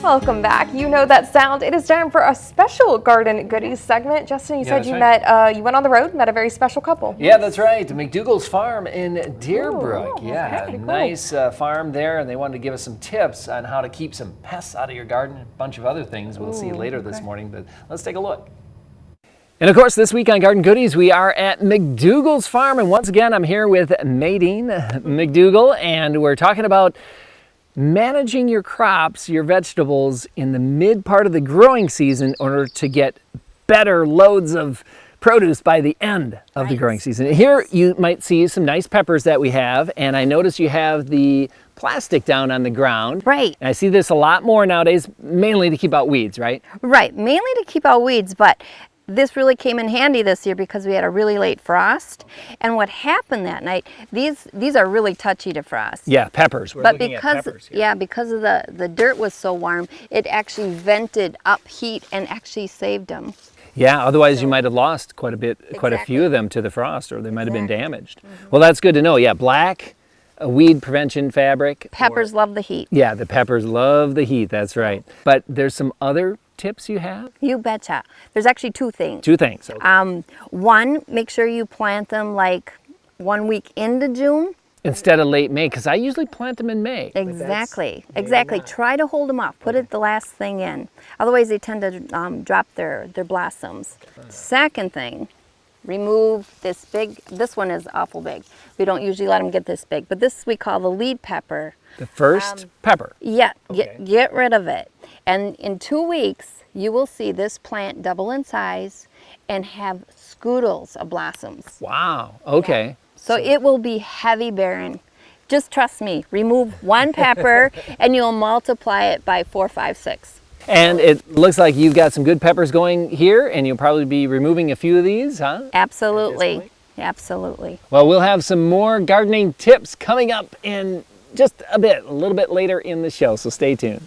Welcome back. You know that sound. It is time for a special Garden Goodies segment. Justin, you said you went on the road, met a very special couple. Yeah, that's right. McDougall's Farm in Deerbrook. Ooh, yeah, okay, cool. nice farm there, and they wanted to give us some tips on how to keep some pests out of your garden, a bunch of other things we'll see later this morning, but let's take a look. And of course, this week on Garden Goodies, we are at McDougall's Farm, and once again, I'm here with Maydeen McDougall, and we're talking about managing your crops, your vegetables in the mid part of the growing season in order to get better loads of produce by the end of the growing season. Here you might see some nice peppers that we have, and I notice you have the plastic down on the ground. Right. And I see this a lot more nowadays, mainly to keep out weeds, right? Right, mainly to keep out weeds, but this really came in handy this year because we had a really late frost. And what happened that night, these are really touchy to frost. Yeah, peppers. We're But looking at peppers here. because of the dirt was so warm, it actually vented up heat and actually saved them. Yeah, otherwise you might have lost quite a few of them to the frost, or they might have been damaged. Well, that's good to know. Yeah, black, a weed prevention fabric. Peppers love the heat. Yeah, the peppers love the heat, that's right. But there's some other tips you have? You betcha. There's actually two things. Two things. Okay. One, make sure you plant them like 1 week into June. Instead of late May, because I usually plant them in May. Exactly. Try to hold them off. Put it the last thing in. Otherwise, they tend to drop their blossoms. Second thing, remove this big. This one is awful big. We don't usually let them get this big, but this we call the lead pepper. The first pepper. Yeah. Get rid of it. And in 2 weeks, you will see this plant double in size and have scoodles of blossoms. Wow. Okay. Yeah. So it will be heavy bearing. Just trust me. Remove one pepper and you'll multiply it by 4, 5, 6. And it looks like you've got some good peppers going here, and you'll probably be removing a few of these, huh? Absolutely. Absolutely. Well, we'll have some more gardening tips coming up in just a little bit later in the show, so stay tuned.